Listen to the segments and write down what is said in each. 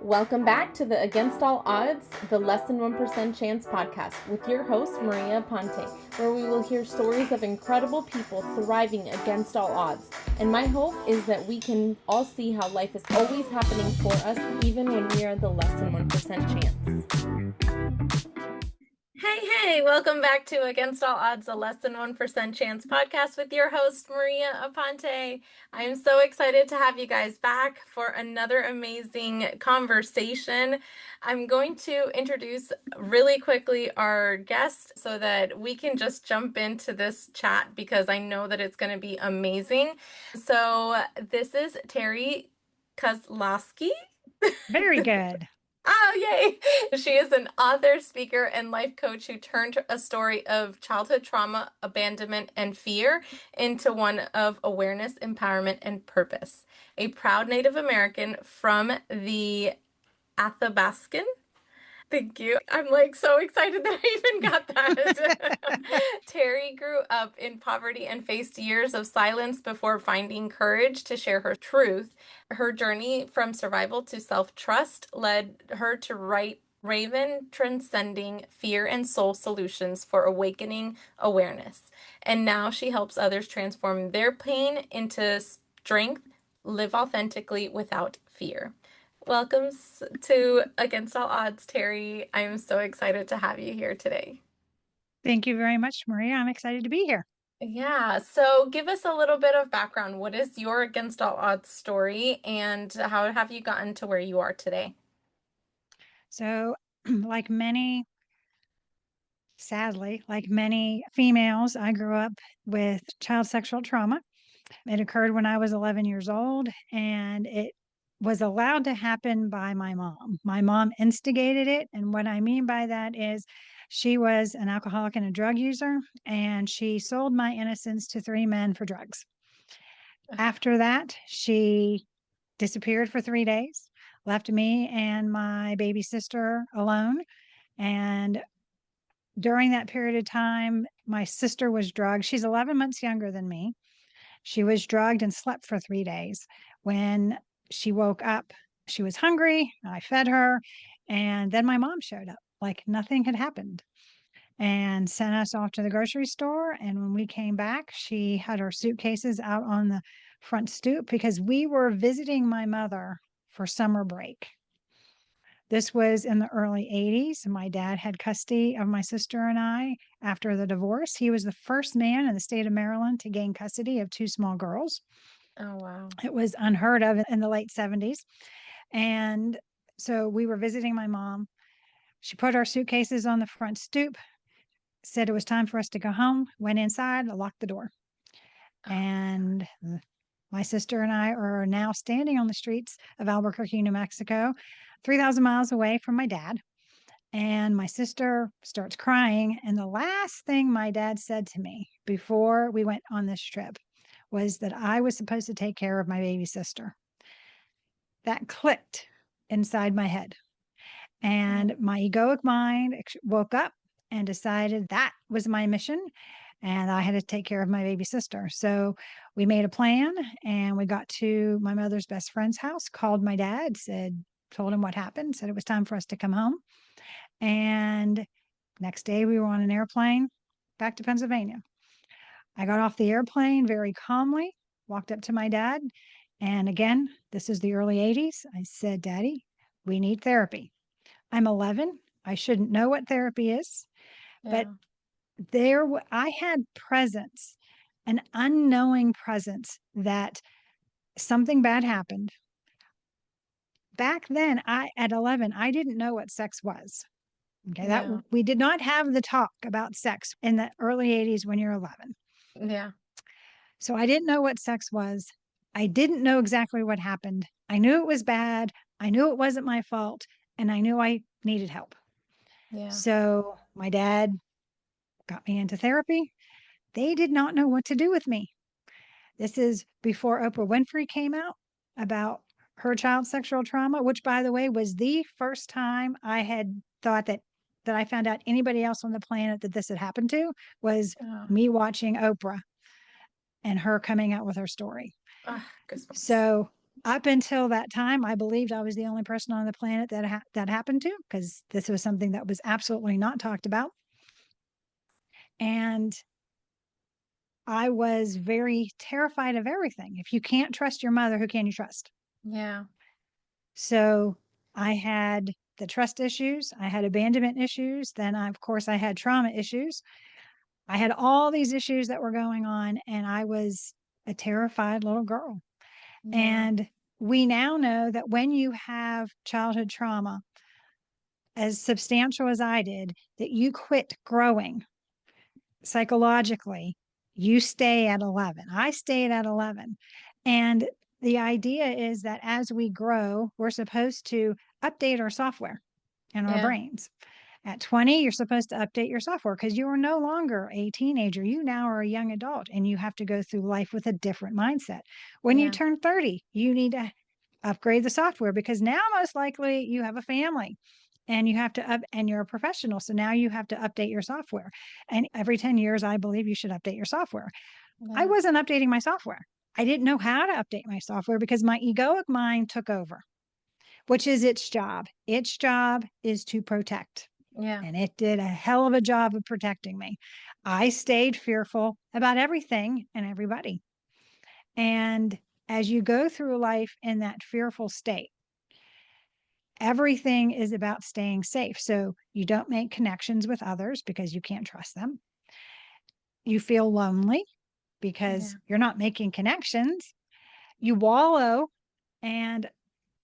Welcome back to the Against All Odds, the Less Than 1% Chance podcast with your host, Maria Aponte, where we will hear stories of incredible people thriving against all odds. And my hope is that we can all see how life is always happening for us, even when we are the less than 1% chance. Hey, welcome back to Against All Odds, a Less Than 1% Chance podcast with your host, Maria Aponte. I am so excited to have you guys back for another amazing conversation. I'm going to introduce really quickly our guest so that we can just jump into this chat because I know that it's going to be amazing. So this is Terri Kozlowski. Very good. Oh, yay. She is an author, speaker, and life coach who turned a story of childhood trauma, abandonment, and fear into one of awareness, empowerment, and purpose. A proud Native American from the Athabascan. Thank you. I'm so excited that I even got that. Terri grew up in poverty and faced years of silence before finding courage to share her truth. Her journey from survival to self-trust led her to write Raven Transcending Fear and Soul Solutions for Awakening Awareness. And now she helps others transform their pain into strength, live authentically without fear. Welcome to Against All Odds, Terri. I am so excited to have you here today. Thank you very much, Maria. I'm excited to be here. Yeah, so give us a little bit of background. What is your Against All Odds story, and how have you gotten to where you are today? So, sadly, like many females, I grew up with child sexual trauma. It occurred when I was 11 years old, and it was allowed to happen by my mom. My mom instigated it. And what I mean by that is she was an alcoholic and a drug user, and she sold my innocence to three men for drugs. After that, she disappeared for 3 days, left me and my baby sister alone. And during that period of time, my sister was drugged. She's 11 months younger than me. She was drugged and slept for 3 days. When she woke up, she was hungry. I fed her. And then my mom showed up like nothing had happened and sent us off to the grocery store. And when we came back, she had her suitcases out on the front stoop because we were visiting my mother for summer break. This was in the early 80s. My dad had custody of my sister and I after the divorce. He was the first man in the state of Maryland to gain custody of two small girls. Oh, wow. It was unheard of in the late 70s. And so we were visiting my mom. She put our suitcases on the front stoop, said it was time for us to go home, went inside, locked the door. And my sister and I are now standing on the streets of Albuquerque, New Mexico, 3,000 miles away from my dad. And my sister starts crying. And the last thing my dad said to me before we went on this trip was that I was supposed to take care of my baby sister. That clicked inside my head. And my egoic mind woke up and decided that was my mission and I had to take care of my baby sister. So we made a plan and we got to my mother's best friend's house, called my dad, told him what happened, said it was time for us to come home. And next day we were on an airplane back to Pennsylvania. I got off the airplane very calmly, walked up to my dad. And again, this is the early 80s. I said, Daddy, we need therapy. I'm 11. I shouldn't know what therapy is, but I had presence, an unknowing presence that something bad happened. Back then, at 11, I didn't know what sex was. Okay, that we did not have the talk about sex in the early 80s when you're 11. Yeah. So I didn't know what sex was. I didn't know exactly what happened. I knew it was bad. I knew it wasn't my fault, and I knew I needed help. Yeah. So my dad got me into therapy. They did not know what to do with me. This is before Oprah Winfrey came out about her child sexual trauma, which, by the way, was the first time I had thought that I found out anybody else on the planet that this had happened to was me watching Oprah and her coming out with her story. Goosebumps. So Up until that time, I believed I was the only person on the planet that happened to, because this was something that was absolutely not talked about. And I was very terrified of everything. If you can't trust your mother, who can you trust? Yeah. So I had the trust issues, I had abandonment issues, then of course I had trauma issues. I had all these issues that were going on, and I was a terrified little girl. Yeah. And we now know that when you have childhood trauma, as substantial as I did, that you quit growing psychologically, you stay at 11. I stayed at 11. And the idea is that as we grow, we're supposed to update our software in our Yeah. brains. At 20, you're supposed to update your software because you are no longer a teenager. You now are a young adult and you have to go through life with a different mindset. When you Yeah. turn 30, you need to upgrade the software because now most likely you have a family and you have to up and you're a professional. So now you have to update your software. And every 10 years, I believe you should update your software. I Yeah. wasn't updating my software. I didn't know how to update my software because my egoic mind took over, which is its job. Its job is to protect. Yeah. And it did a hell of a job of protecting me. I stayed fearful about everything and everybody. And as you go through life in that fearful state, everything is about staying safe. So you don't make connections with others because you can't trust them. You feel lonely because Yeah. you're not making connections. You wallow. And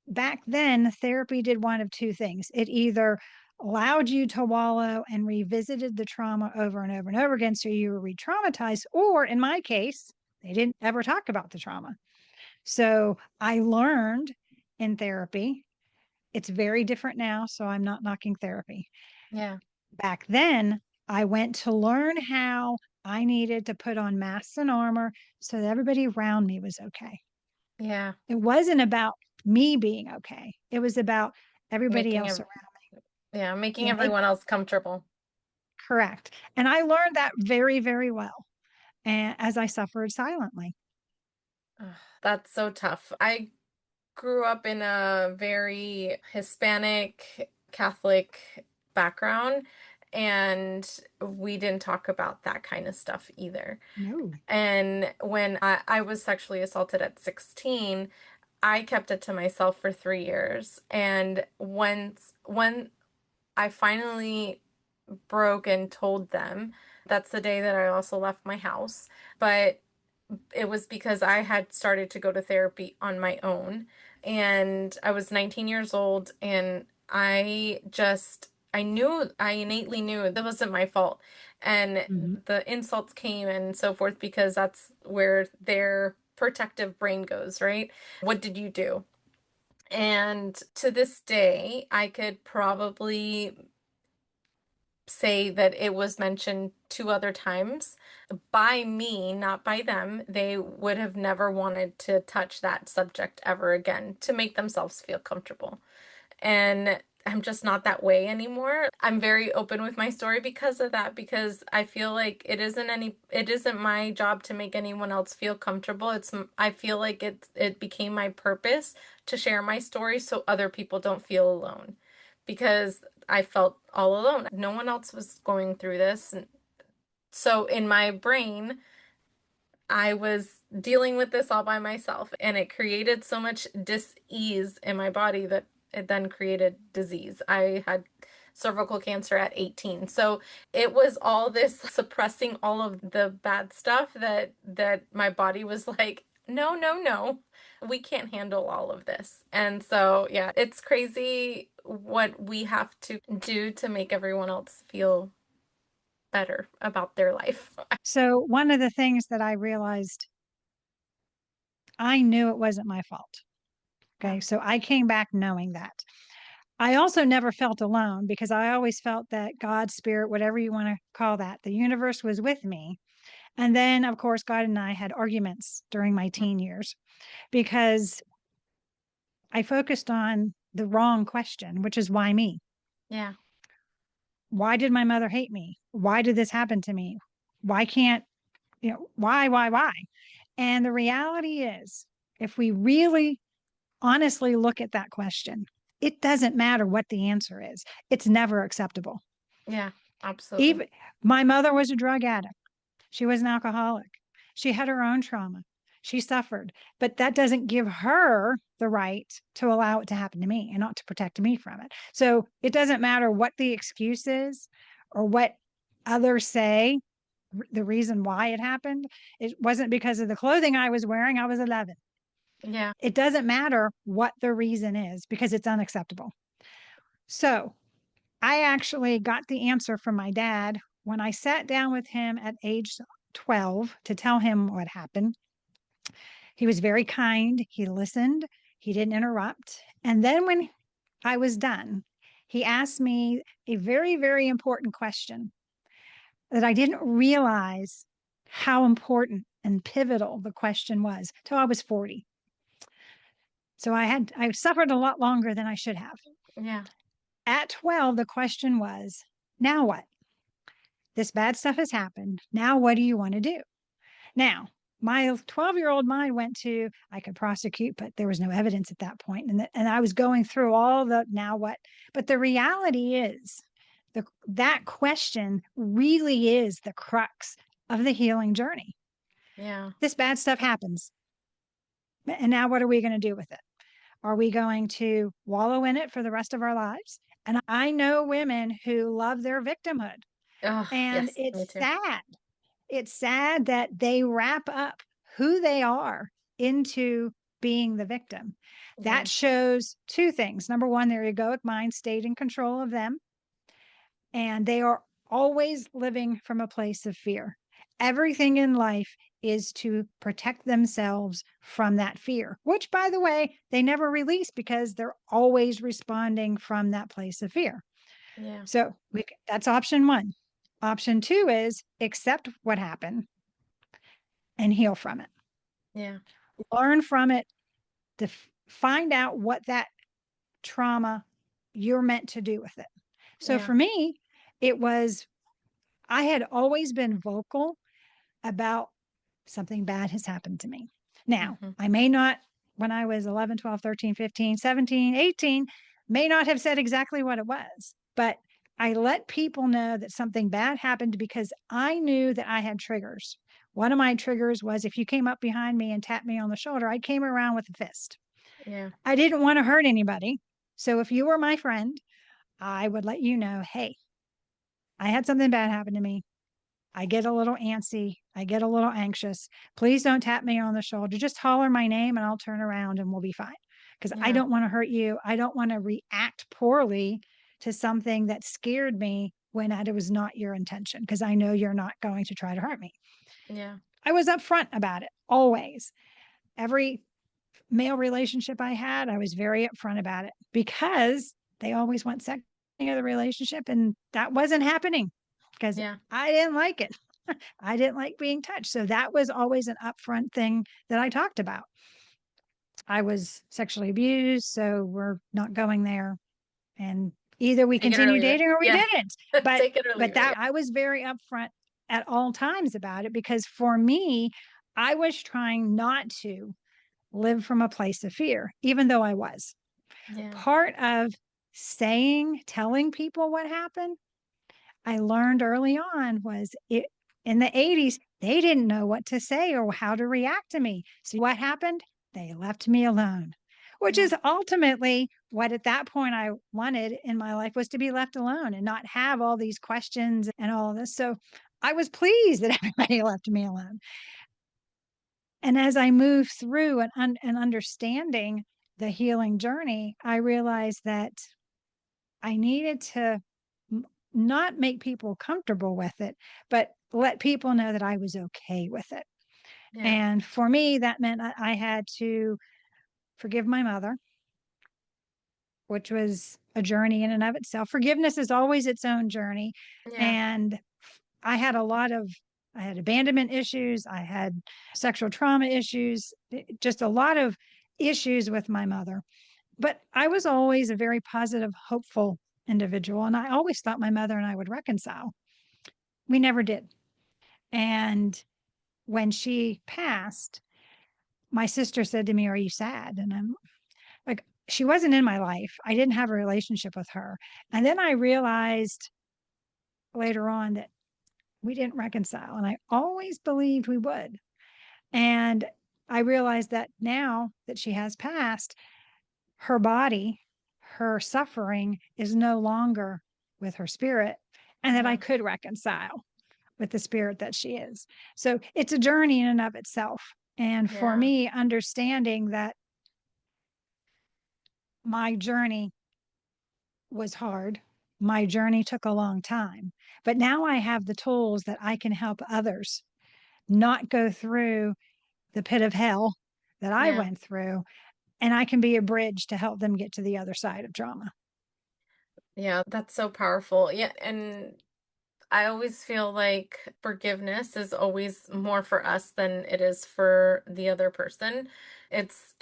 back then, therapy did one of two things. It either allowed you to wallow and revisited the trauma over and over and over again. So you were re traumatized. Or in my case, they didn't ever talk about the trauma. So I learned in therapy. It's very different now. So I'm not knocking therapy. Yeah. Back then, I went to learn how I needed to put on masks and armor so that everybody around me was okay. Yeah. It wasn't about me being okay. It was about everybody Making else ev around. yeah, making Yeah, everyone else comfortable. correct. And I learned that very, very well. And as I suffered silently. Ugh, that's so tough. I grew up in a very Hispanic Catholic background, and we didn't talk about that kind of stuff either. No. And when I was sexually assaulted at 16, I kept it to myself for 3 years. And when I finally broke and told them, that's the day that I also left my house. But it was because I had started to go to therapy on my own. And I was 19 years old, and I knew, I innately knew that wasn't my fault. And Mhm. the insults came and so forth because that's where their protective brain goes, right? What did you do? And to this day, I could probably say that it was mentioned two other times by me, not by them. They would have never wanted to touch that subject ever again to make themselves feel comfortable. And I'm just not that way anymore. I'm very open with my story because of that, because I feel like it isn't my job to make anyone else feel comfortable. I feel like it became my purpose to share my story so other people don't feel alone, because I felt all alone. No one else was going through this. And so in my brain, I was dealing with this all by myself, and it created so much dis-ease in my body that it then created disease. I had cervical cancer at 18. So it was all this suppressing all of the bad stuff that my body was like, "No, no, no. We can't handle all of this." And so, yeah, it's crazy what we have to do to make everyone else feel better about their life. So one of the things that I realized, I knew it wasn't my fault. Yeah. Okay. So I came back knowing that. I also never felt alone because I always felt that God, spirit, whatever you want to call that, the universe was with me. And then, of course, God and I had arguments during my teen years because I focused on the wrong question, which is why me? Yeah. Why did my mother hate me? Why did this happen to me? Why can't, why? And the reality is, if we really honestly look at that question. It doesn't matter what the answer is, it's never acceptable. Yeah, absolutely. Even my mother was a drug addict. She was an alcoholic. She had her own trauma. She suffered, but that doesn't give her the right to allow it to happen to me and not to protect me from it. So it doesn't matter what the excuse is or what others say, the reason why it happened. It wasn't because of the clothing I was wearing. I was 11. Yeah. It doesn't matter what the reason is because it's unacceptable. So I actually got the answer from my dad when I sat down with him at age 12 to tell him what happened. He was very kind. He listened. He didn't interrupt. And then when I was done, he asked me a very, very important question that I didn't realize how important and pivotal the question was till I was 40. So I suffered a lot longer than I should have. Yeah. At 12, the question was, now what? This bad stuff has happened. Now what do you want to do? Now, my 12-year-old mind went to, I could prosecute, but there was no evidence at that point. And I was going through all the now what. But the reality is, that question really is the crux of the healing journey. Yeah. This bad stuff happens. And now what are we going to do with it? Are we going to wallow in it for the rest of our lives? And I know women who love their victimhood. Oh, And yes, me it's too. sad. It's sad that they wrap up who they are into being the victim. Yeah. That shows two things. Number one, their egoic mind stayed in control of them, and they are always living from a place of fear. Everything in life is to protect themselves from that fear, which, by the way, they never release because they're always responding from that place of fear. Yeah. So that's option one. Option two is accept what happened and heal from it. Yeah. Learn from it to find out what that trauma you're meant to do with it. So Yeah. for me, it was, I had always been vocal about something bad has happened to me. Now, Hmm. I may not, when I was 11, 12, 13, 15, 17, 18, may not have said exactly what it was, but I let people know that something bad happened because I knew that I had triggers. One of my triggers was if you came up behind me and tapped me on the shoulder, I came around with a fist. Yeah. I didn't want to hurt anybody. So if you were my friend, I would let you know, hey, I had something bad happen to me. I get a little antsy. I get a little anxious. Please don't tap me on the shoulder. Just holler my name and I'll turn around and we'll be fine. Because I Yeah. don't want to hurt you. I don't want to react poorly to something that scared me when it was not your intention, because I know you're not going to try to hurt me. Yeah. I was upfront about it always. Every male relationship I had, I was very upfront about it because they always want sex of the relationship. And that wasn't happening because Yeah. I didn't like it. I didn't like being touched. So that was always an upfront thing that I talked about. I was sexually abused, so we're not going there. And either we Take it or continue leave it. dating or we Yeah. didn't. But Take it or but leave it. that I was very upfront at all times about it because for me, I was trying not to live from a place of fear, even though I was. Yeah. Part of telling people what happened, I learned early on was it in the 80s, they didn't know what to say or how to react to me. So what happened? They left me alone, which Yeah. is ultimately what at that point I wanted in my life was to be left alone and not have all these questions and all of this. So I was pleased that everybody left me alone. And as I moved through and understanding the healing journey, I realized that I needed to not make people comfortable with it, but let people know that I was okay with it. Yeah. And for me, that meant I had to forgive my mother, which was a journey in and of itself. Forgiveness is always its own journey. Yeah. And I had a lot of, I had abandonment issues, I had sexual trauma issues, just a lot of issues with my mother. But I was always a very positive, hopeful individual. And I always thought my mother and I would reconcile. We never did. And when she passed, my sister said to me, "Are you sad?" And she wasn't in my life. I didn't have a relationship with her. And then I realized later on that we didn't reconcile. And I always believed we would. And I realized that now that she has passed, her body, her suffering is no longer with her spirit, and that I Yeah. could reconcile with the spirit that she is. So it's a journey in and of itself. And for Yeah. me, understanding that my journey was hard, my journey took a long time, but now I have the tools that I can help others not go through the pit of hell that I Yeah. went through, and I can be a bridge to help them get to the other side of trauma. Yeah. That's so powerful. Yeah. And I always feel like forgiveness is always more for us than it is for the other person. It's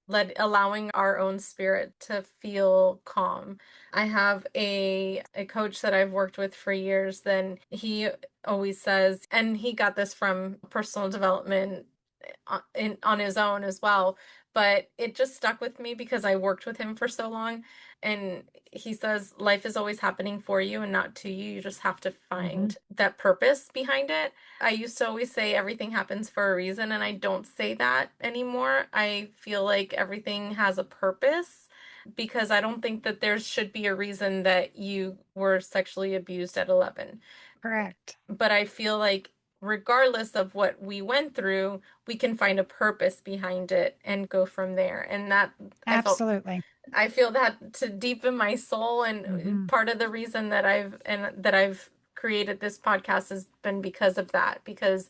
let allowing our own spirit to feel calm. I have a coach that I've worked with for years, then he always says, and he got this from personal development on his own as well, but it just stuck with me because I worked with him for so long. And he says life is always happening for you and not to you. You just have to Mm-hmm. find that purpose behind it. I used to always say everything happens for a reason, and I don't say that anymore. I feel like everything has a purpose because I don't think that there should be a reason that you were sexually abused at 11. Correct. But I feel like regardless of what we went through, we can find a purpose behind it and go from there. And that I felt Absolutely. I feel that to deepen my soul, and Hmm. part of the reason that I've created this podcast has been because of that, because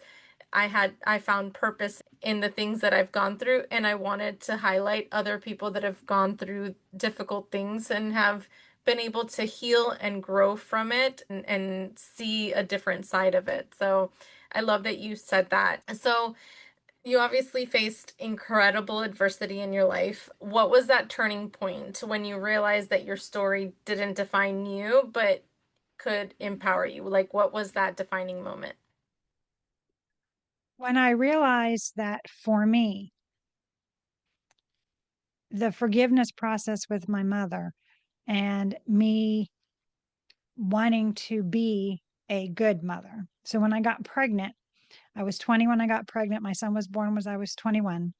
I found purpose in the things that I've gone through, and I wanted to highlight other people that have gone through difficult things and have been able to heal and grow from it, and see a different side of it. So I love that you said that. So you obviously faced incredible adversity in your life. What was that turning point when you realized that your story didn't define you, but could empower you? Like, what was that defining moment? When I realized that for me, the forgiveness process with my mother and me wanting to be a good mother. So when I got pregnant, I was 20 when I got pregnant. My son was born when I was 21.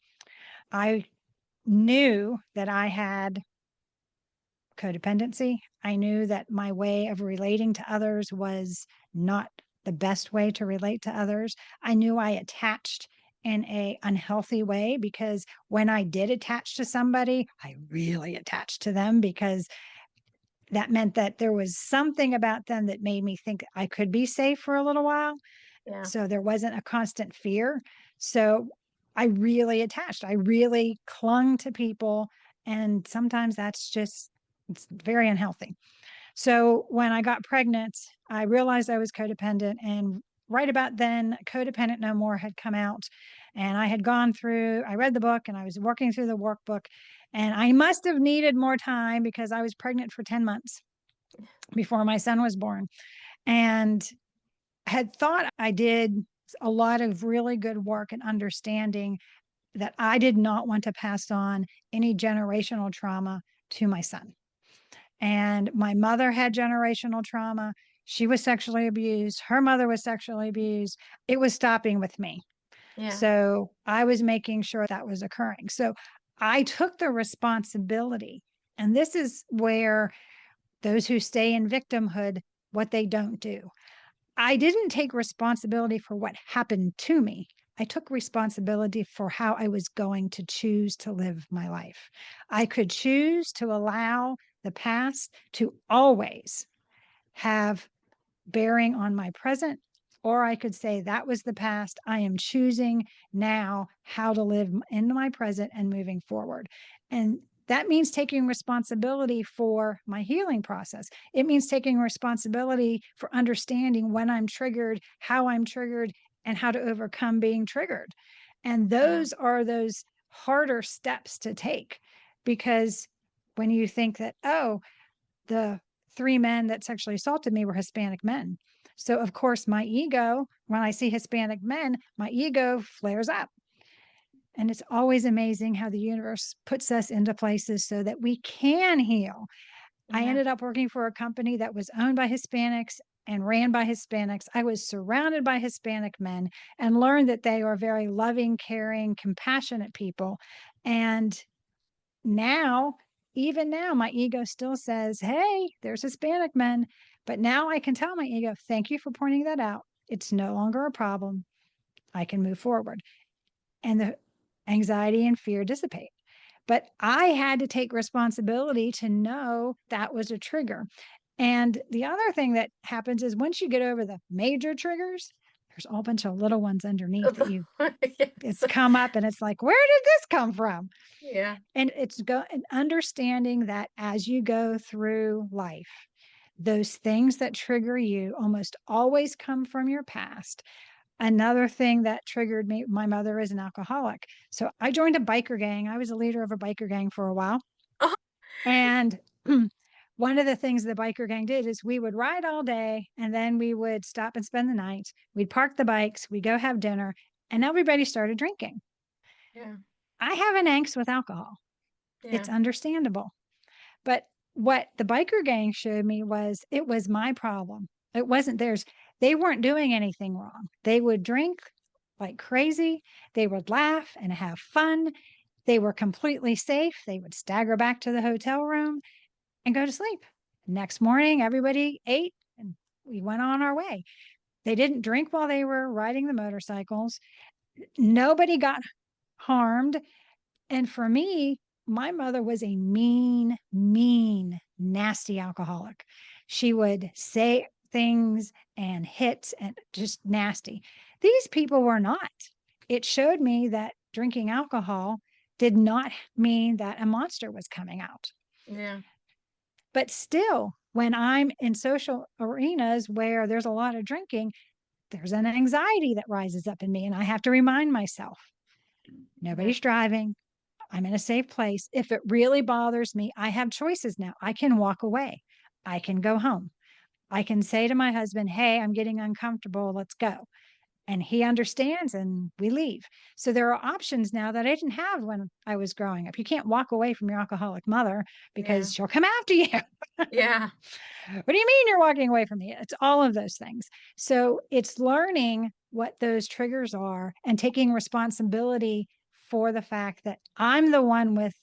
I knew that I had codependency. I knew that my way of relating to others was not the best way to relate to others. I knew I attached in a unhealthy way because when I did attach to somebody, I really attached to them because that meant that there was something about them that made me think I could be safe for a little while. Yeah. So there wasn't a constant fear. So I really attached. I really clung to people. And sometimes it's very unhealthy. So when I got pregnant, I realized I was codependent. And right about then, Codependent No More had come out. And I had gone through, I read the book and I was working through the workbook. And I must have needed more time because I was pregnant for 10 months before my son was born. And had thought I did a lot of really good work in understanding that I did not want to pass on any generational trauma to my son. And my mother had generational trauma. She was sexually abused. Her mother was sexually abused. It was stopping with me. Yeah. So I was making sure that was occurring. So I took the responsibility. And this is where those who stay in victimhood, what they don't do. I didn't take responsibility for what happened to me. I took responsibility for how I was going to choose to live my life. I could choose to allow the past to always have bearing on my present, or I could say that was the past. I am choosing now how to live in my present and moving forward. And that means taking responsibility for my healing process. It means taking responsibility for understanding when I'm triggered, how I'm triggered, and how to overcome being triggered. And Yeah. those are those harder steps to take because when you think that, oh, the three men that sexually assaulted me were Hispanic men. So, of course, my ego, when I see Hispanic men, my ego flares up. And it's always amazing how the universe puts us into places so that we can heal. I Yeah. ended up working for a company that was owned by Hispanics and ran by Hispanics. I was surrounded by Hispanic men and learned that they are very loving, caring, compassionate people. And now, even now, my ego still says, hey, there's Hispanic men. But now I can tell my ego, thank you for pointing that out. It's no longer a problem. I can move forward. And the anxiety and fear dissipate. But I had to take responsibility to know that was a trigger. And the other thing that happens is once you get over the major triggers, there's a whole bunch of little ones underneath that you Yes. it's come up and it's like, where did this come from? Yeah. And it's go and understanding that as you go through life, those things that trigger you almost always come from your past. Another thing that triggered me, my mother is an alcoholic. So I joined a biker gang. I was a leader of a biker gang for a while. Oh, And one of the things the biker gang did is we would ride all day and then we would stop and spend the night. We'd park the bikes, we'd go have dinner, and everybody started drinking. yeah. I have an angst with alcohol. Yeah. It's understandable. But what the biker gang showed me was it was my problem. It wasn't theirs. They weren't doing anything wrong. They would drink like crazy. They would laugh and have fun. They were completely safe. They would stagger back to the hotel room and go to sleep. Next morning, everybody ate and we went on our way. They didn't drink while they were riding the motorcycles. Nobody got harmed. And for me, my mother was a mean, mean, nasty alcoholic. She would say things and hit and just nasty. These people were not. It showed me that drinking alcohol did not mean that a monster was coming out. Yeah. But still, when I'm in social arenas where there's a lot of drinking, there's an anxiety that rises up in me. And I have to remind myself Yeah. nobody's driving. I'm in a safe place. If it really bothers me, I have choices now. I can walk away. I can go home. I can say to my husband, hey, I'm getting uncomfortable. Let's go. And he understands and we leave. So there are options now that I didn't have when I was growing up. You can't walk away from your alcoholic mother Yeah. because she'll come after you. Yeah. What do you mean you're walking away from me? It's all of those things. So it's learning what those triggers are and taking responsibility for the fact that I'm the one with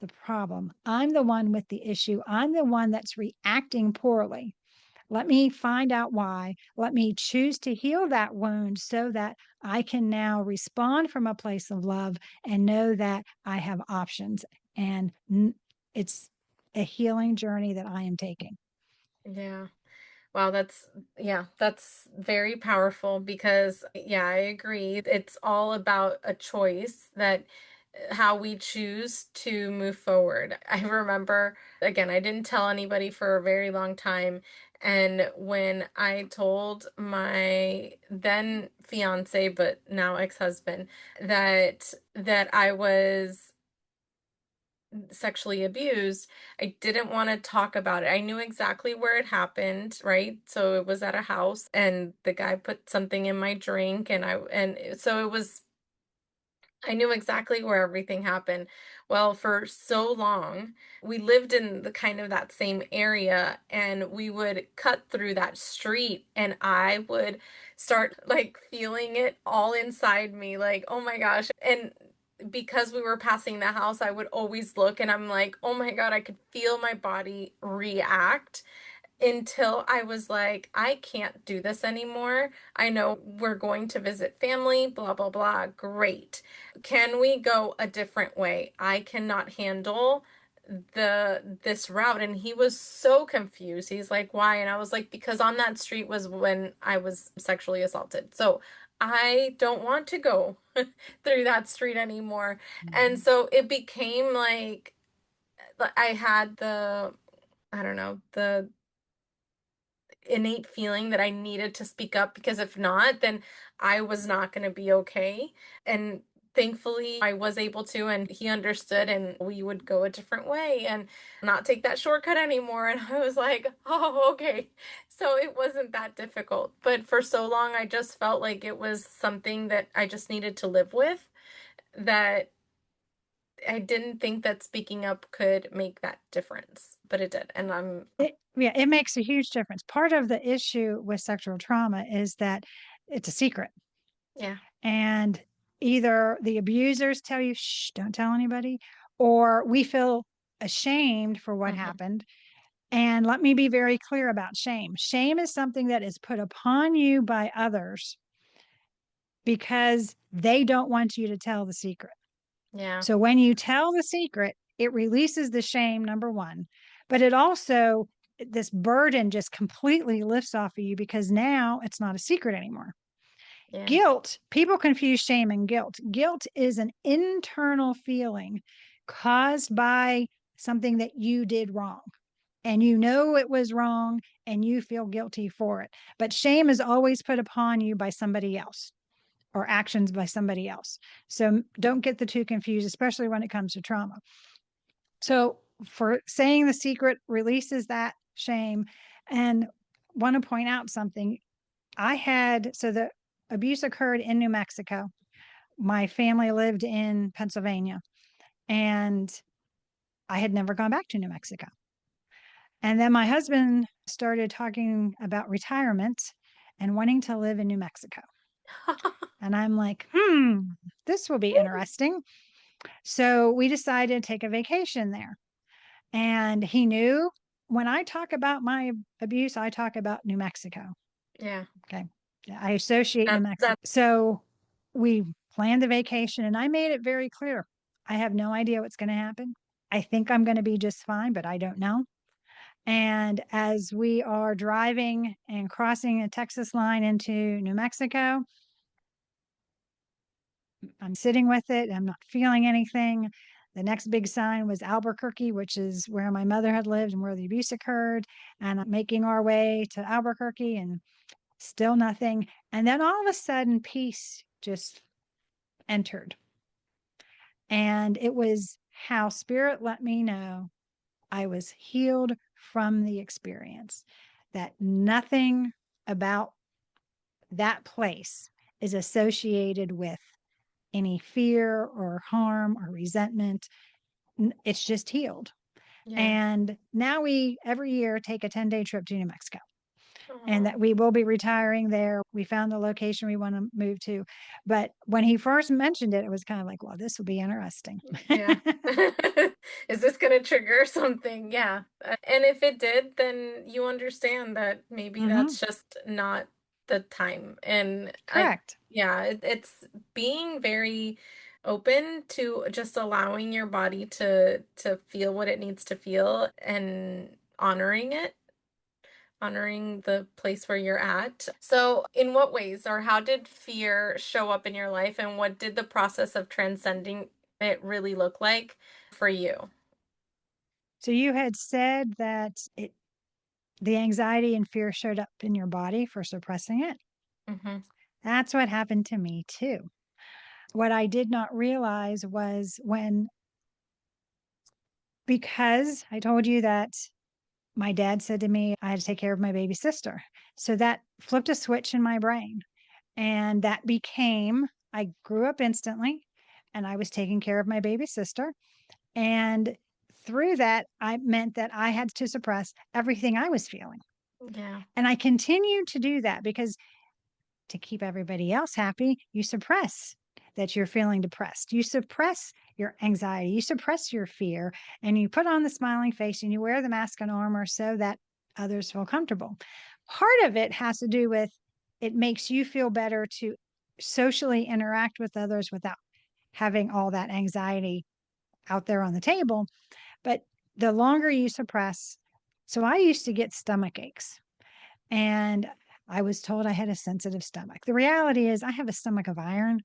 the problem. I'm the one with the issue. I'm the one that's reacting poorly. Let me find out why. Let me choose to heal that wound so that I can now respond from a place of love and know that I have options. And it's a healing journey that I am taking. Yeah. Wow, that's very powerful because yeah, I agree. It's all about a choice that how we choose to move forward. I remember again, I didn't tell anybody for a very long time, and when I told my then fiance but now ex-husband that I was sexually abused, I didn't want to talk about it. I knew exactly where it happened, right? So it was at a house and the guy put something in my drink so it was I knew exactly where everything happened. Well, for so long, we lived in the kind of that same area and we would cut through that street and I would start like feeling it all inside me like, "Oh my gosh." And because we were passing the house, I would always look and I'm like, "Oh my God, I could feel my body react." Until I was like, I can't do this anymore. I know we're going to visit family, blah, blah, blah. Great. Can we go a different way? I cannot handle this route. And he was so confused. He's like, why? And I was like, because on that street was when I was sexually assaulted. So I don't want to go through that street anymore. And Mhm. so it became like I had I don't know, the innate feeling that I needed to speak up because if not, then I was not going to be okay. And thankfully, I was able to, and he understood, and we would go a different way and not take that shortcut anymore. And I was like, oh, okay. So it wasn't that difficult. But for so long, I just felt like it was something that I just needed to live with that I didn't think that speaking up could make that difference, but it did. And It makes a huge difference. Part of the issue with sexual trauma is that it's a secret. yeah. And either the abusers tell you, shh, don't tell anybody, or we feel ashamed for what Hmm. happened. And let me be very clear about shame. Shame is something that is put upon you by others because they don't want you to tell the secret. Yeah. So when you tell the secret, it releases the shame, number one, but it also, this burden just completely lifts off of you because now it's not a secret anymore. Yeah. Guilt, people confuse shame and guilt. Guilt is an internal feeling caused by something that you did wrong. And you know it was wrong and you feel guilty for it. But shame is always put upon you by somebody else or actions by somebody else. So don't get the two confused, especially when it comes to trauma. So for saying the secret releases that shame. And want to point out something. So the abuse occurred in New Mexico. My family lived in Pennsylvania, and I had never gone back to New Mexico. And then my husband started talking about retirement and wanting to live in New Mexico. And I'm like, this will be interesting. So we decided to take a vacation there. And he knew when I talk about my abuse, I talk about New Mexico. Yeah. Okay. I associate New Mexico. That So we planned the vacation and I made it very clear. I have no idea what's going to happen. I think I'm going to be just fine, but I don't know. And as we are driving and crossing the Texas line into New Mexico, I'm sitting with it. I'm not feeling anything. The next big sign was Albuquerque, which is where my mother had lived and where the abuse occurred. And I'm making our way to Albuquerque and still nothing. And then all of a sudden, peace just entered. And it was how spirit let me know I was healed from the experience, that nothing about that place is associated with any fear or harm or resentment. It's just healed. yeah. And now we every year take a 10-day trip to New Mexico and Oh, that we will be retiring there. We found the location we want to move to. But when he first mentioned it, it was kind of like, well, this will be interesting. yeah. Is this going to trigger something? Yeah. And if it did, then you understand that maybe Hmm. that's just not the time. And Correct. yeah, it's being very open to just allowing your body to feel what it needs to feel and honoring it, honoring the place where you're at. So, in what ways or how did fear show up in your life, and what did the process of transcending it really look like for you? So you had said that the anxiety and fear showed up in your body for suppressing it. Hmm. That's what happened to me too. What I did not realize was because I told you that my dad said to me I had to take care of my baby sister. So that flipped a switch in my brain. And that became, I grew up instantly and I was taking care of my baby sister. And through that, I meant that I had to suppress everything I was feeling. Yeah. And I continued to do that because to keep everybody else happy, you suppress that you're feeling depressed. You suppress your anxiety, you suppress your fear, and you put on the smiling face and you wear the mask and armor so that others feel comfortable. Part of it has to do with it makes you feel better to socially interact with others without having all that anxiety out there on the table. But the longer you suppress, so I used to get stomach aches and I was told I had a sensitive stomach. The reality is, I have a stomach of iron,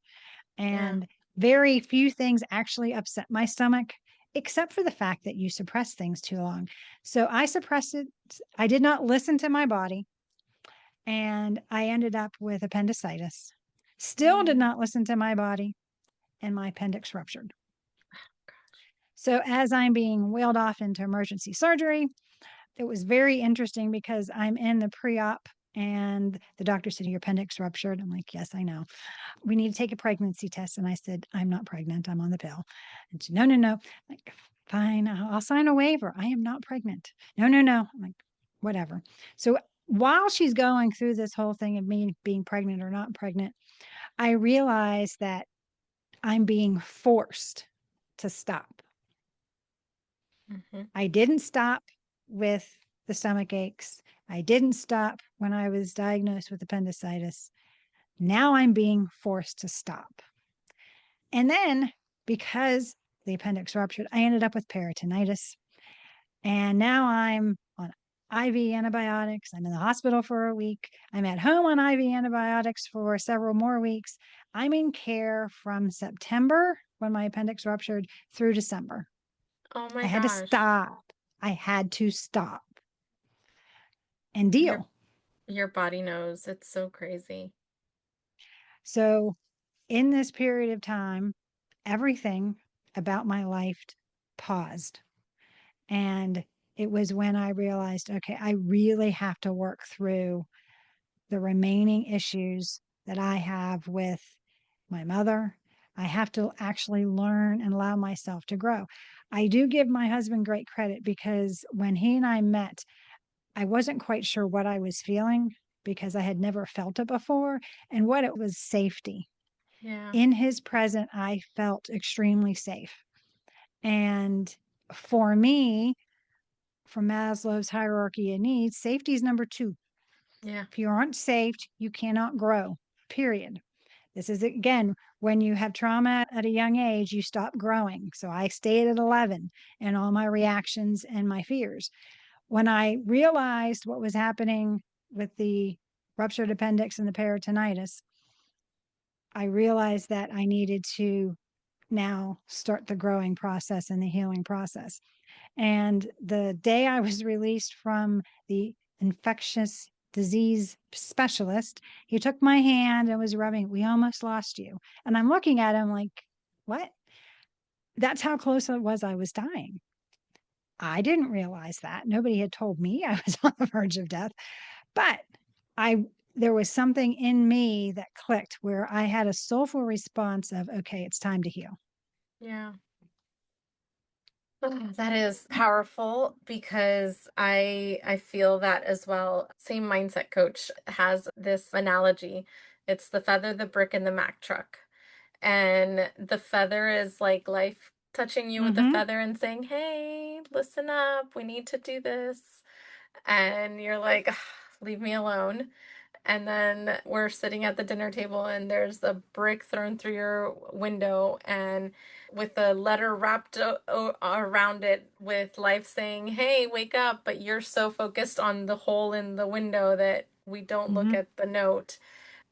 Yeah. and very few things actually upset my stomach, except for the fact that you suppress things too long. So I suppressed it. I did not listen to my body, and I ended up with appendicitis. Still did Yeah. not listen to my body, and my appendix ruptured. So as I'm being wheeled off into emergency surgery, it was very interesting because I'm in the pre op. And the doctor said, your appendix ruptured. I'm like, yes, I know. We need to take a pregnancy test. And I said, I'm not pregnant. I'm on the pill. And she, no, no, no. I'm like, fine, I'll sign a waiver. I am not pregnant. No, no, no. I'm like, whatever. So while she's going through this whole thing of me being pregnant or not pregnant, I realized that I'm being forced to stop. Hmm. I didn't stop with the stomach aches. I didn't stop when I was diagnosed with appendicitis. Now I'm being forced to stop. And then because the appendix ruptured, I ended up with peritonitis. And now I'm on IV antibiotics. I'm in the hospital for a week. I'm at home on IV antibiotics for several more weeks. I'm in care from September when my appendix ruptured through December. Oh my I had to gosh. stop. I had to stop and Your deal. your body knows. It's so crazy. So, in this period of time, everything about my life paused. And it was when I realized, okay, I really have to work through the remaining issues that I have with my mother. I have to actually learn and allow myself to grow. I do give my husband great credit because when he and I met, I wasn't quite sure what I was feeling because I had never felt it before. And what it was safety. Yeah. In his presence, I felt extremely safe. And for me, from Maslow's hierarchy of needs, safety is number two. Yeah. If you aren't safe, you cannot grow, period. This is again, when you have trauma at a young age, you stop growing. So I stayed at 11 and all my reactions and my fears. When I realized what was happening with the ruptured appendix and the peritonitis, I realized that I needed to now start the growing process and the healing process. And the day I was released from the infectious disease specialist, he took my hand and was rubbing, we almost lost you. And I'm looking at him like, what? That's how close it was I was dying. I didn't realize that. Nobody had told me I was on the verge of death, but I there was something in me that clicked where I had a soulful response of, okay, it's time to heal. Yeah. Oh, that is powerful because I feel that as well. Same mindset coach has this analogy. It's the feather, the brick, and the Mack truck. And the feather is like life touching you with the Mm-hmm. feather and saying, "Hey, listen up. We need to do this." And you're like, "Ugh, leave me alone." And then we're sitting at the dinner table and there's a brick thrown through your window and with a letter wrapped around it with life saying, "Hey, wake up," but you're so focused on the hole in the window that we don't look Mm-hmm. at the note.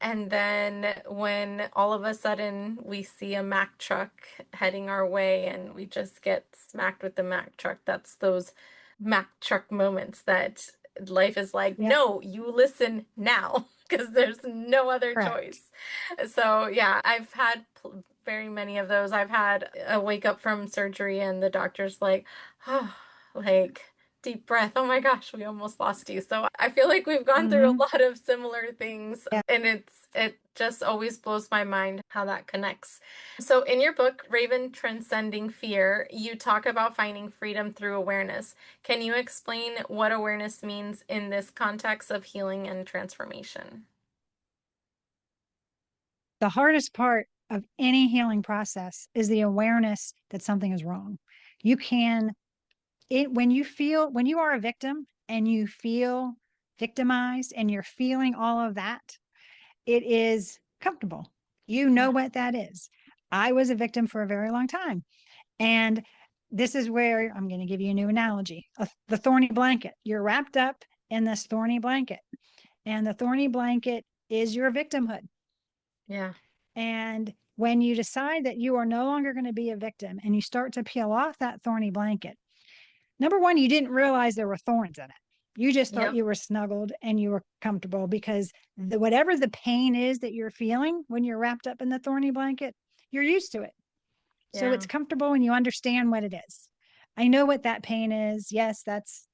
And then when all of a sudden we see a Mack truck heading our way and we just get smacked with the Mack truck, that's those Mack truck moments that life is like, Yep. no, you listen now because there's no other Correct. choice. So, yeah, I've had very many of those. I've had a wake up from surgery and the doctor's like, oh, like, deep breath. Oh my gosh, we almost lost you. So I feel like we've gone through a Mm-hmm. lot of similar things Yeah. and it just always blows my mind how that connects. So in your book, Raven Transcending Fear, you talk about finding freedom through awareness. Can you explain what awareness means in this context of healing and transformation? The hardest part of any healing process is the awareness that something is wrong. You can, when you are a victim and you feel victimized and you're feeling all of that, it is comfortable. You know Yeah. what that is. I was a victim for a very long time. And this is where I'm going to give you a new analogy, the thorny blanket. You're wrapped up in this thorny blanket, and the thorny blanket is your victimhood. Yeah. And when you decide that you are no longer going to be a victim and you start to peel off that thorny blanket, number one, you didn't realize there were thorns in it. You just thought Yep. you were snuggled and you were comfortable because whatever the pain is that you're feeling when you're wrapped up in the thorny blanket, you're used to it. So it's Yeah. comfortable and you understand what it is. I know what that pain is. Yes, that's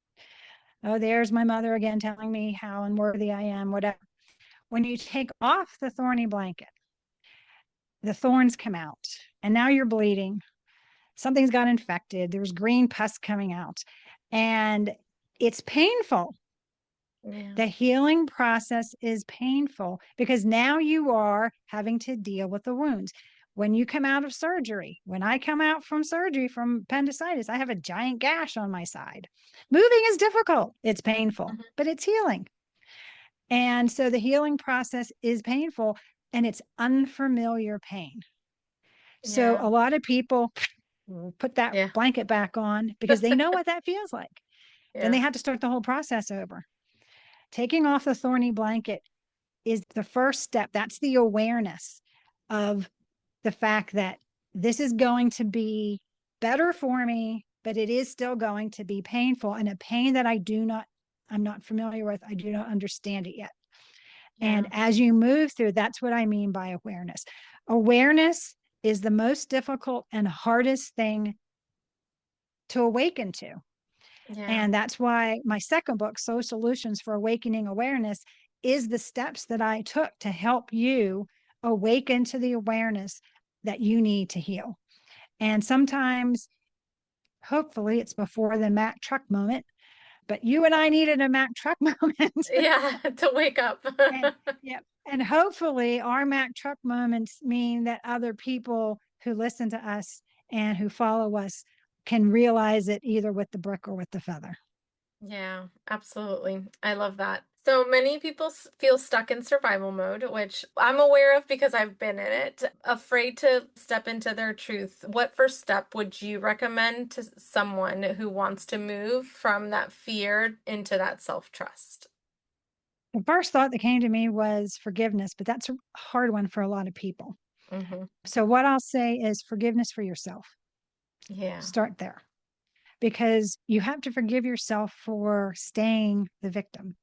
Oh, there's my mother again telling me how unworthy I am, whatever. When you take off the thorny blanket, the thorns come out, and now you're bleeding. Something's got infected. There's green pus coming out, and it's painful. Yeah. The healing process is painful because now you are having to deal with the wounds. When you come out of surgery, when I come out from surgery from appendicitis, I have a giant gash on my side. Moving is difficult, it's painful, Mhm. but it's healing. And so the healing process is painful and it's unfamiliar pain. So Yeah. a lot of people put that Yeah. blanket back on because they know what that feels like. Then Yeah. they have to start the whole process over. Taking off the thorny blanket is the first step. That's the awareness of the fact that this is going to be better for me, but it is still going to be painful and a pain that I'm not familiar with. I do not understand it yet. And Yeah. as you move through, that's what I mean by awareness. Awareness is the most difficult and hardest thing to awaken to. Yeah. And that's why my second book, Soul Solutions for Awakening Awareness, is the steps that I took to help you awaken to the awareness that you need to heal. And sometimes, hopefully, it's before the Mack truck moment, but you and I needed a Mack truck moment. Yeah. To wake up. And yeah, and hopefully our Mack truck moments mean that other people who listen to us and who follow us can realize it either with the brick or with the feather. Yeah, absolutely. I love that. So many people feel stuck in survival mode, which I'm aware of because I've been in it, afraid to step into their truth. What first step would you recommend to someone who wants to move from that fear into that self-trust? The first thought that came to me was forgiveness, but that's a hard one for a lot of people. Hmm. So, what I'll say is forgiveness for yourself. Yeah. Start there because you have to forgive yourself for staying the victim.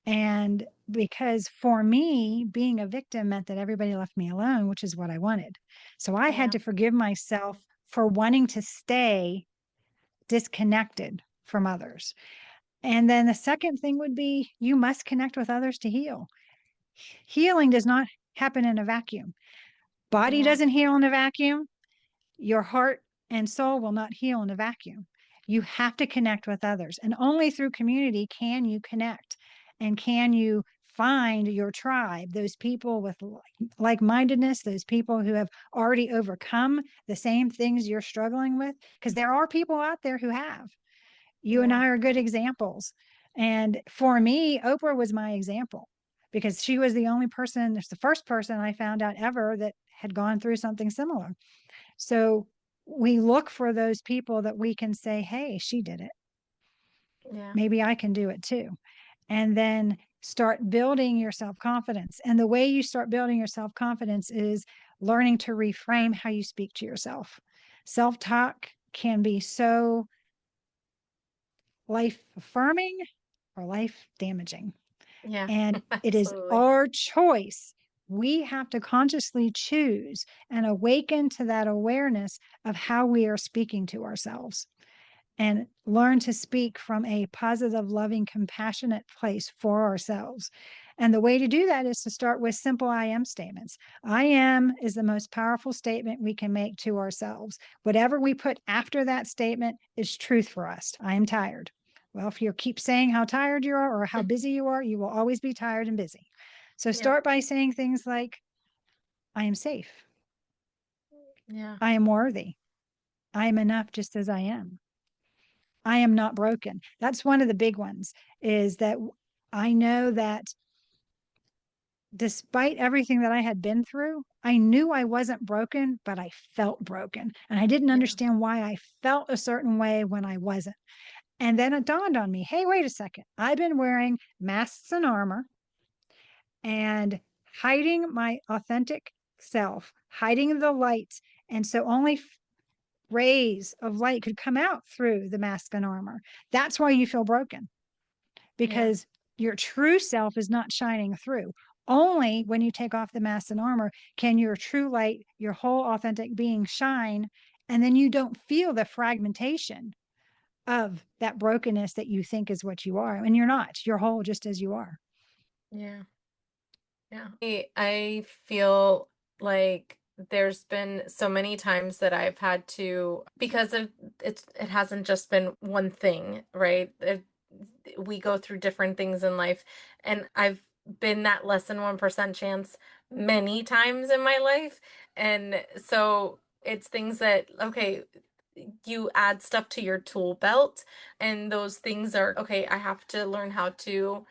And because for me, being a victim meant that everybody left me alone, which is what I wanted. So, I had Yeah. to forgive myself for wanting to stay disconnected from others. And then the second thing would be you must connect with others to heal. Healing does not happen in a vacuum. Body Yeah. doesn't heal in a vacuum. Your heart and soul will not heal in a vacuum. You have to connect with others. And only through community can you connect and can you find your tribe, those people with like mindedness, those people who have already overcome the same things you're struggling with. Because there are people out there who have. You and Yeah. I are good examples. And for me, Oprah was my example because she was the only person, it's the first person I found out ever that had gone through something similar. So we look for those people that we can say, hey, she did it. Yeah. Maybe I can do it too. And then start building your self confidence. And the way you start building your self confidence is learning to reframe how you speak to yourself. Self talk can be so life affirming or life damaging. Yeah. And it is Absolutely. our choice. We have to consciously choose and awaken to that awareness of how we are speaking to ourselves and learn to speak from a positive, loving, compassionate place for ourselves. And the way to do that is to start with simple I am statements. I am is the most powerful statement we can make to ourselves. Whatever we put after that statement is truth for us. I am tired. Well, if you keep saying how tired you are or how busy you are, you will always be tired and busy. So Yep. start by saying things like, I am safe. Yeah. I am worthy. I am enough just as I am. I am not broken. That's one of the big ones is that I know that despite everything that I had been through, I knew I wasn't broken, but I felt broken. And I didn't Yeah. understand why I felt a certain way when I wasn't. And then it dawned on me, hey, wait a second. I've been wearing masks and armor and hiding my authentic self, hiding the light. And so only rays of light could come out through the mask and armor. That's why you feel broken Yeah. because your true self is not shining through. Only when you take off the mask and armor can your true light, your whole authentic being shine. And then you don't feel the fragmentation of that brokenness that you think is what you are. And you're not. You're whole just as you are. Yeah. Yeah. I feel like there's been so many times that I've had to, because of it hasn't just been one thing, right? We go through different things in life, and I've been that less than 1% chance many times in my life. And so it's things that, okay, you add stuff to your tool belt, and those things are, okay, I have to learn how to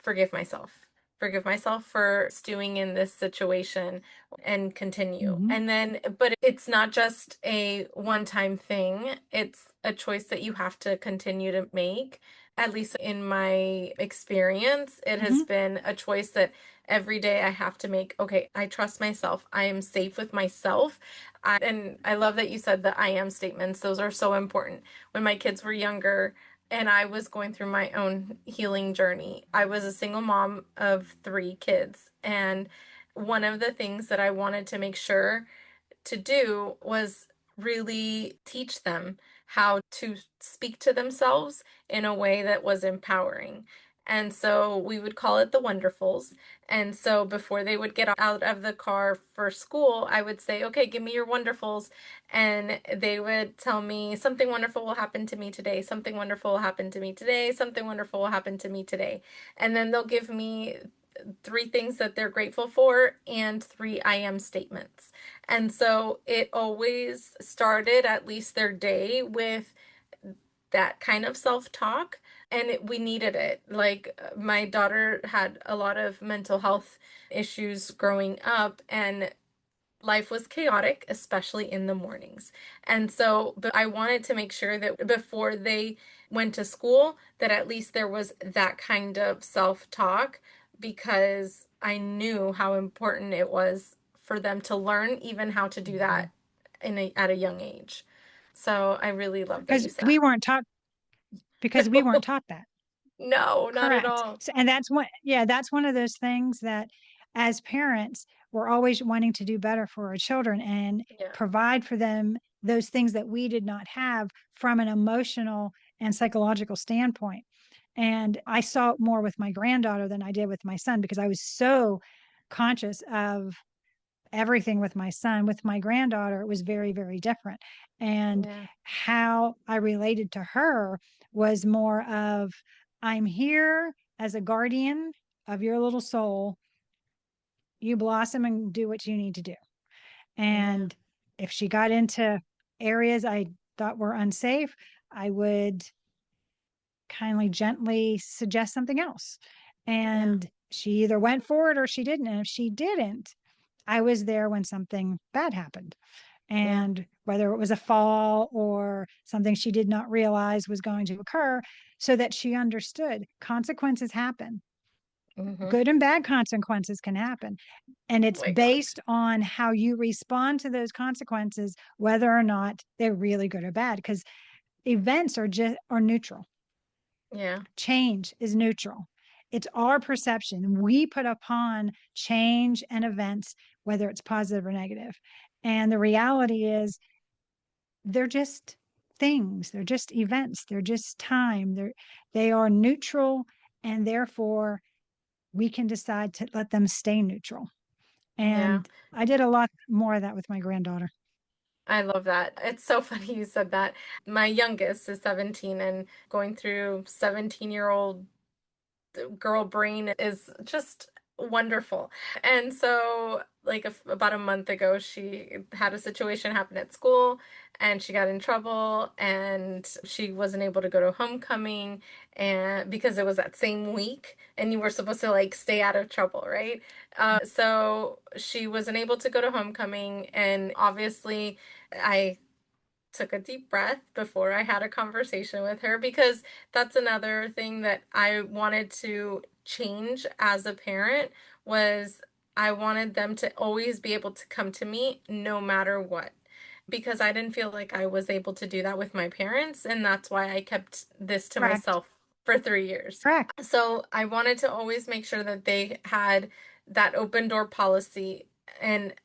forgive myself. Forgive myself for stewing in this situation and continue. Mm-hmm. And then, but it's not just a one-time thing, it's a choice that you have to continue to make. At least in my experience, it has Mm-hmm. been a choice that every day I have to make. Okay, I trust myself. I am safe with myself. And I love that you said the I am statements. Those are so important. When my kids were younger, and I was going through my own healing journey. I was a single mom of three kids, and one of the things that I wanted to make sure to do was really teach them how to speak to themselves in a way that was empowering. And so we would call it the wonderfuls. And so before they would get out of the car for school, I would say, okay, give me your wonderfuls. And they would tell me, something wonderful will happen to me today. Something wonderful will happen to me today. Something wonderful will happen to me today. And then they'll give me three things that they're grateful for and three I am statements. And so it always started at least their day with that kind of self-talk. And we needed it. Like my daughter had a lot of mental health issues growing up, and life was chaotic, especially in the mornings. And so, but I wanted to make sure that before they went to school, that at least there was that kind of self-talk, because I knew how important it was for them to learn even how to do Mm-hmm. that at a young age. So I really love that Because you said we weren't taught because we weren't no, taught that. no, not at Correct. all. So, and that's one, yeah, that's one of those things that as parents, we're always wanting to do better for our children and Yeah, provide for them those things that we did not have from an emotional and psychological standpoint. And I saw it more with my granddaughter than I did with my son because I was so conscious of everything with my son. With my granddaughter, it was very, very different. And yeah, how I related to her was more of, I'm here as a guardian of your little soul. You blossom and do what you need to do. yeah, And if she got into areas I thought were unsafe, I would kindly, gently suggest something else. yeah, And she either went for it or she didn't. And if she didn't, I was there when something bad happened. yeah. And whether it was a fall or something she did not realize was going to occur, so that she understood consequences happen. Mm-hmm. Good and bad consequences can happen. And Oh it's my God. based on how you respond to those consequences, whether or not they're really good or bad. Because events are neutral. Yeah, Change is neutral. It's our perception we put upon change and events, whether it's positive or negative. And the reality is they're just things, they're just events, they're just time. They are neutral, and therefore we can decide to let them stay neutral. yeah. And I did a lot more of that with my granddaughter. I love that. It's so funny you said that. My youngest is 17, and going through 17-year-old girl brain is just wonderful. And so, like about a month ago, she had a situation happen at school, and she got in trouble, and she wasn't able to go to homecoming, and because it was that same week and you were supposed to like stay out of trouble, right? So she wasn't able to go to homecoming, and obviously I took a deep breath before I had a conversation with her, because that's another thing that I wanted to change as a parent. Was I wanted them to always be able to come to me no matter what, because I didn't feel like I was able to do that with my parents, and that's why I kept this to Correct. myself for 3 years. Correct. So I wanted to always make sure that they had that open door policy. And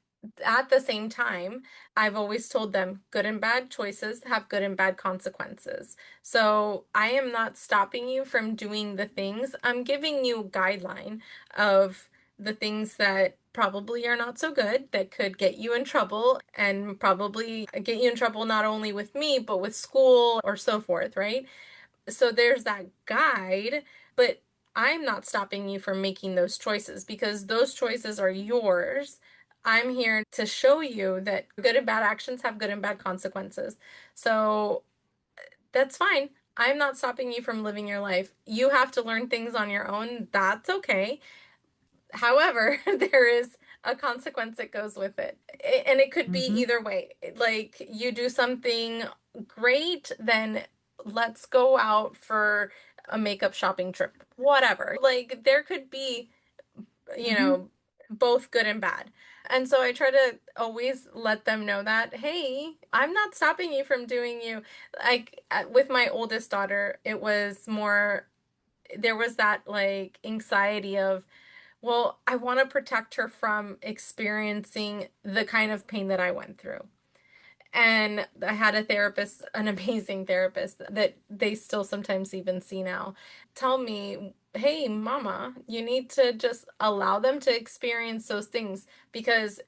at the same time, I've always told them good and bad choices have good and bad consequences. So I am not stopping you from doing the things. I'm giving you a guideline of the things that probably are not so good, that could get you in trouble, and probably get you in trouble not only with me, but with school or so forth, right? So there's that guide, but I'm not stopping you from making those choices because those choices are yours. I'm here to show you that good and bad actions have good and bad consequences. So that's fine. I'm not stopping you from living your life. You have to learn things on your own. That's okay. However, there is a consequence that goes with it. And it could be Hmm. either way. Like you do something great, then let's go out for a makeup shopping trip. Whatever. Like there could be, you Hmm. know, both good and bad. And so I try to always let them know that, hey, I'm not stopping you from doing you. Like with my oldest daughter, it was more, there was that like anxiety of, well, I want to protect her from experiencing the kind of pain that I went through. And I had a therapist, an amazing therapist that they still sometimes even see now, tell me, hey, mama, you need to just allow them to experience those things because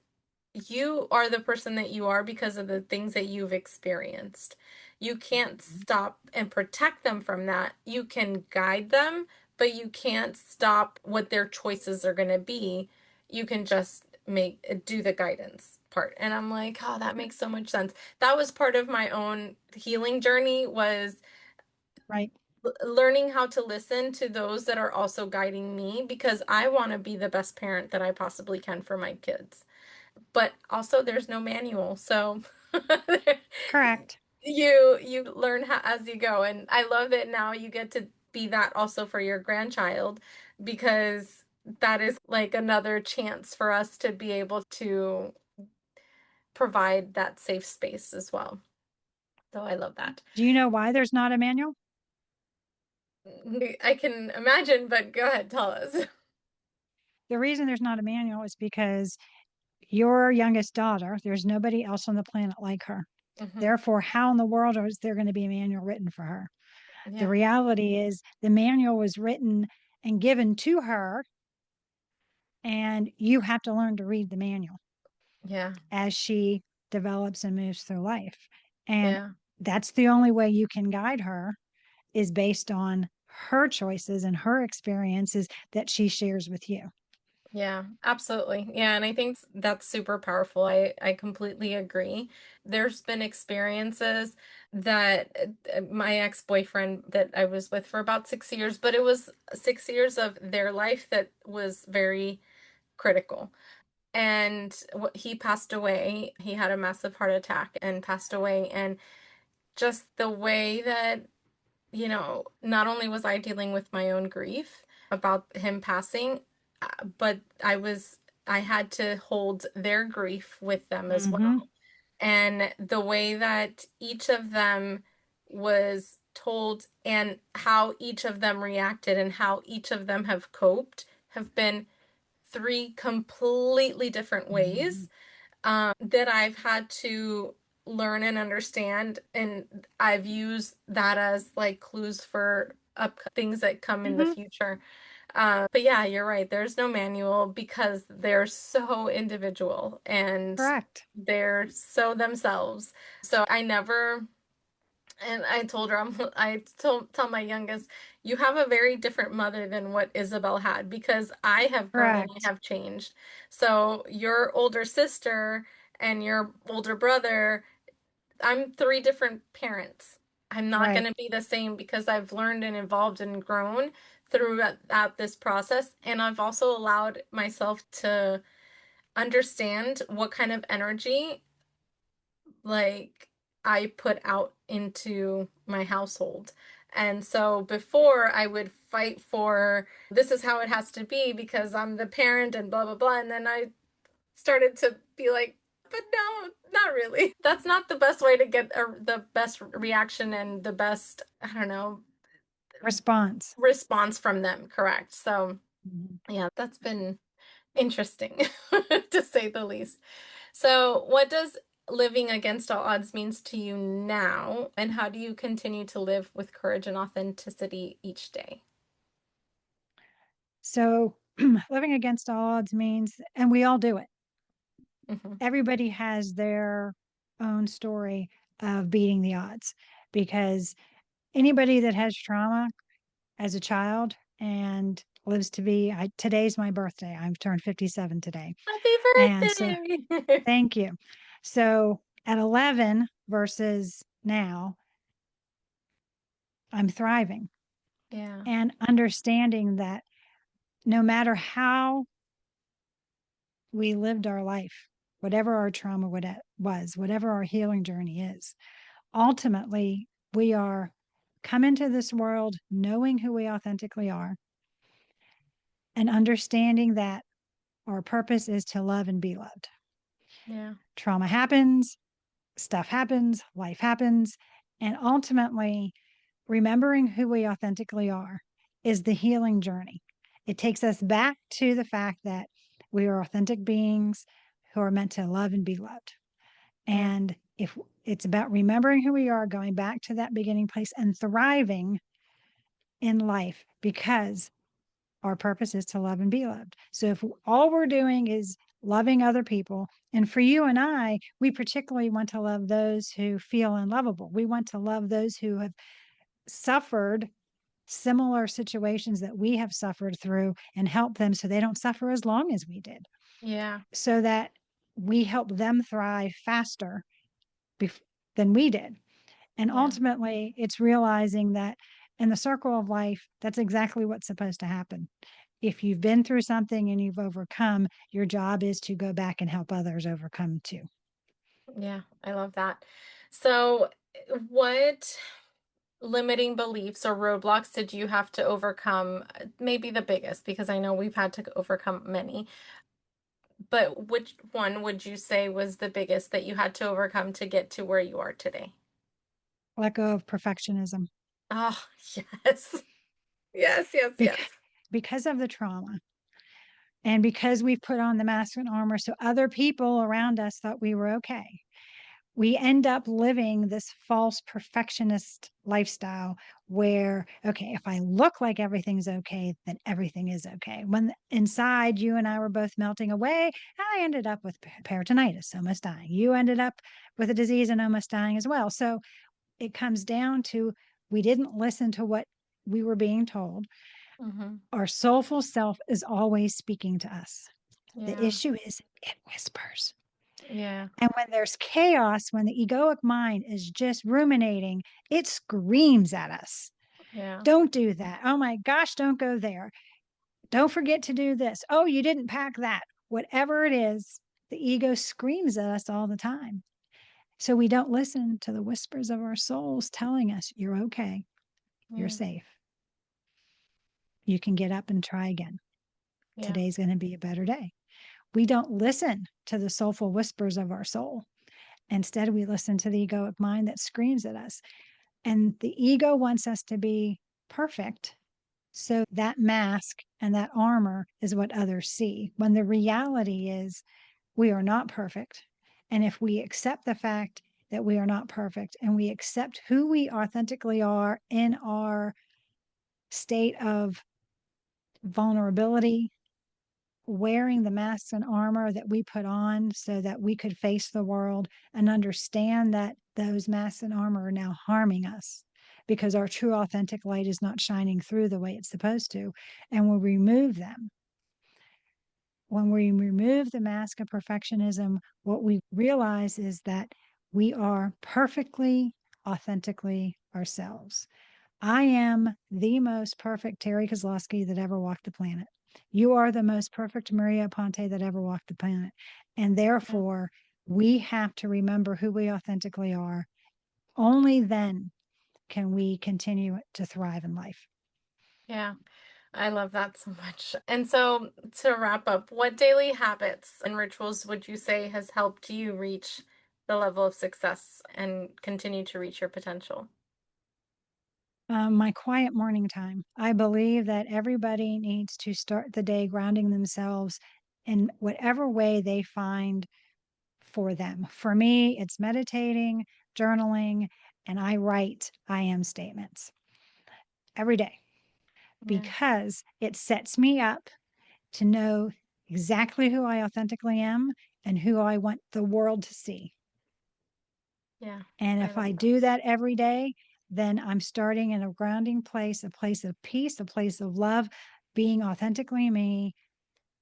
you are the person that you are because of the things that you've experienced. You can't stop and protect them from that. You can guide them, but you can't stop what their choices are going to be. You can just make do the guidance part. And I'm like, "Oh, that makes so much sense." That was part of my own healing journey was Right. learning how to listen to those that are also guiding me because I want to be the best parent that I possibly can for my kids, but also there's no manual. So Correct. you learn how, as you go. And I love that now you get to be that also for your grandchild because that is like another chance for us to be able to provide that safe space as well. So I love that. Do you know why there's not a manual? I can imagine, but go ahead, tell us. The reason there's not a manual is because your youngest daughter, there's nobody else on the planet like her. Hmm. Therefore, how in the world is there going to be a manual written for her? The Yeah. reality is the manual was written and given to her, and you have to learn to read the manual Yeah. as she develops and moves through life. And Yeah. that's the only way you can guide her is based on her choices and her experiences that she shares with you. Yeah, absolutely. Yeah, and I think that's super powerful. I completely agree. There's been experiences that my ex-boyfriend that I was with for about 6 years, but it was 6 years of their life that was very critical. And he passed away. He had a massive heart attack and passed away. And just the way that not only was I dealing with my own grief about him passing, but I had to hold their grief with them as Hmm. well. And the way that each of them was told and how each of them reacted and how each of them have coped have been three completely different ways that I've had to learn and understand, and I've used that as like clues for up things that come in the Hmm. future. But yeah, you're right. There's no manual because they're so individual and Correct. they're so themselves. So I never, and I told her, I told tell my youngest, you have a very different mother than what Isabel had because I have grown and I Correct. have changed. So your older sister and your older brother, I'm three different parents. I'm not going Right. to be the same because I've learned and evolved and grown throughout this process. And I've also allowed myself to understand what kind of energy like I put out into my household. And so before I would fight for this is how it has to be because I'm the parent and blah blah blah. And then I started to be like, but no, not really. That's not the best way to get the best reaction and the best, I don't know, Response. response from them. Correct. So Mhm. yeah, that's been interesting to say the least. So, what does living against all odds means to you now, and how do you continue to live with courage and authenticity each day? So, living against all odds means, and we all do it, Hmm. everybody has their own story of beating the odds because anybody that has trauma as a child and lives to be, today's my birthday. I've turned 57 today. And so, Happy birthday! thank you. So, at 11 versus now, I'm thriving Yeah, and understanding that no matter how we lived our life, whatever our trauma was, whatever our healing journey is, ultimately we are come into this world knowing who we authentically are and understanding that our purpose is to love and be loved. yeah, Trauma happens, stuff happens, life happens, and ultimately remembering who we authentically are is the healing journey. It takes us back to the fact that we are authentic beings who are meant to love and be loved. yeah, And if it's about remembering who we are, going back to that beginning place and thriving in life because our purpose is to love and be loved. So if all we're doing is loving other people, and for you and I, we particularly want to love those who feel unlovable. We want to love those who have suffered similar situations that we have suffered through and help them so they don't suffer as long as we did, yeah, so that we help them thrive faster bef- than we did. And yeah, ultimately, it's realizing that in the circle of life, that's exactly what's supposed to happen. If you've been through something and you've overcome, your job is to go back and help others overcome too. yeah. I love that. So, what limiting beliefs or roadblocks did you have to overcome? Maybe the biggest, because I know we've had to overcome many, but which one would you say was the biggest that you had to overcome to get to where you are today? Let go of perfectionism. Oh, yes. Yes, yes, Bec- yes. because of the trauma and because we've put on the mask and armor so other people around us thought we were okay, we end up living this false perfectionist lifestyle where, okay, if I look like everything's okay, then everything is okay. When inside you and I were both melting away, I ended up with peritonitis, almost dying. You ended up with a disease and almost dying as well. So it comes down to we didn't listen to what we were being told. Hmm. Our soulful self is always speaking to us. The Yeah, issue is it whispers. yeah, And when there's chaos, when the egoic mind is just ruminating, it screams at us. yeah, Don't do that. Oh my gosh, don't go there. Don't forget to do this. Oh, you didn't pack that. Whatever it is, the ego screams at us all the time. So we don't listen to the whispers of our souls telling us, you're okay, you're yeah, safe, you can get up and try again. yeah, Today's going to be a better day. We don't listen to the soulful whispers of our soul. Instead, we listen to the egoic mind that screams at us. And the ego wants us to be perfect. So that mask and that armor is what others see. When the reality is we are not perfect. And if we accept the fact that we are not perfect and we accept who we authentically are in our state of vulnerability, wearing the masks and armor that we put on so that we could face the world and understand that those masks and armor are now harming us because our true authentic light is not shining through the way it's supposed to. And we remove them. When we remove the mask of perfectionism, what we realize is that we are perfectly, authentically ourselves. I am the most perfect Terri Kozlowski that ever walked the planet. You are the most perfect Maria Ponte that ever walked the planet. And yeah, therefore, we have to remember who we authentically are. Only then can we continue to thrive in life. yeah. I love that so much. And so, to wrap up, what daily habits and rituals would you say has helped you reach the level of success and continue to reach your potential? My quiet morning time. I believe that everybody needs to start the day grounding themselves in whatever way they find for them. For me, it's meditating, journaling, and I write I am statements every day Yeah. because it sets me up to know exactly who I authentically am and who I want the world to see. Yeah. And I if love I that. do that every day, then I'm starting in a grounding place, a place of peace, a place of love, being authentically me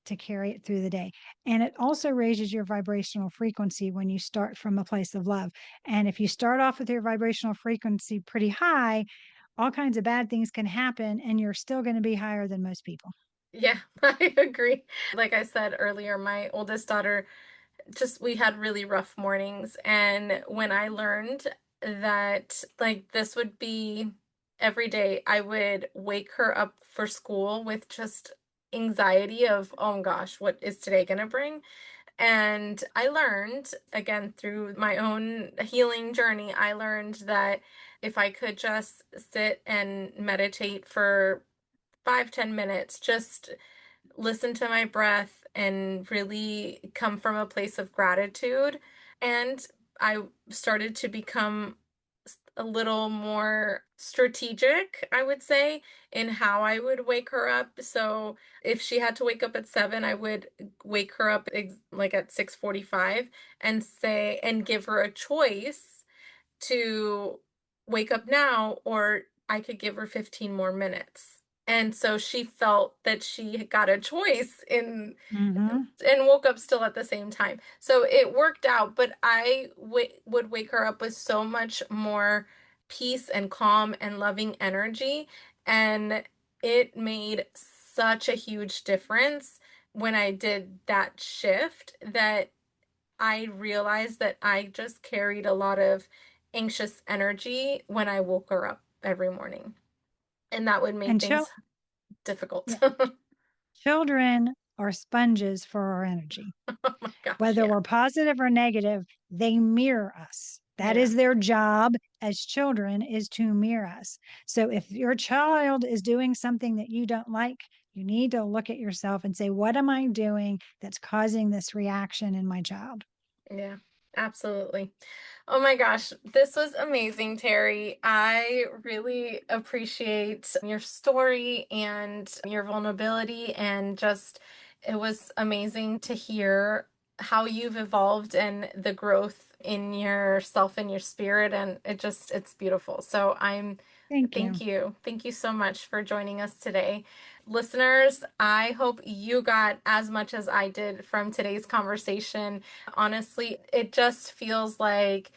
to carry it through the day. And it also raises your vibrational frequency when you start from a place of love. And if you start off with your vibrational frequency pretty high, all kinds of bad things can happen and you're still going to be higher than most people. Yeah, I agree. Like I said earlier, my oldest daughter, just we had really rough mornings. And when I learned that like this would be every day, I would wake her up for school with just anxiety of, oh gosh, what is today going to bring? And I learned, again, through my own healing journey, I learned that if I could just sit and meditate for 5, 10 minutes, just listen to my breath and really come from a place of gratitude. And I started to become a little more strategic, I would say, in how I would wake her up. So if she had to wake up at 7, I would wake her up like at 6:45 and say and give her a choice to wake up now, or I could give her 15 more minutes. And so she felt that she got a choice in Mm-hmm. and woke up still at the same time. So it worked out, but would wake her up with so much more peace and calm and loving energy. And it made such a huge difference when I did that shift that I realized that I just carried a lot of anxious energy when I woke her up every morning. And that would make And things difficult. yeah, children are sponges for our energy. Oh my gosh, Whether yeah. we're positive or negative, they mirror us. That Yeah. is their job as children is to mirror us. So if your child is doing something that you don't like, you need to look at yourself and say, what am I doing that's causing this reaction in my child? Yeah. Absolutely. Oh my gosh, this was amazing, Terri. I really appreciate your story and your vulnerability, and just it was amazing to hear how you've evolved and the growth in yourself and your spirit, and it's beautiful. So Thank thank you. you. Thank you so much for joining us today. Listeners, I hope you got as much as I did from today's conversation. Honestly, it just feels like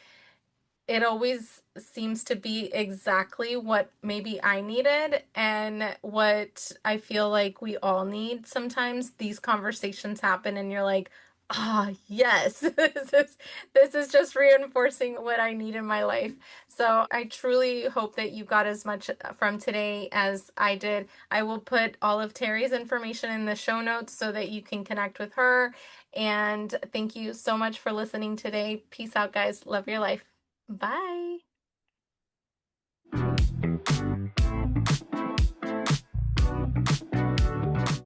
it always seems to be exactly what maybe I needed and what I feel like we all need. Sometimes these conversations happen and you're like, ah, oh, yes, this is just reinforcing what I need in my life. So I truly hope that you got as much from today as I did. I will put all of Terri's information in the show notes so that you can connect with her. And thank you so much for listening today. Peace out, guys. Love your life. Bye.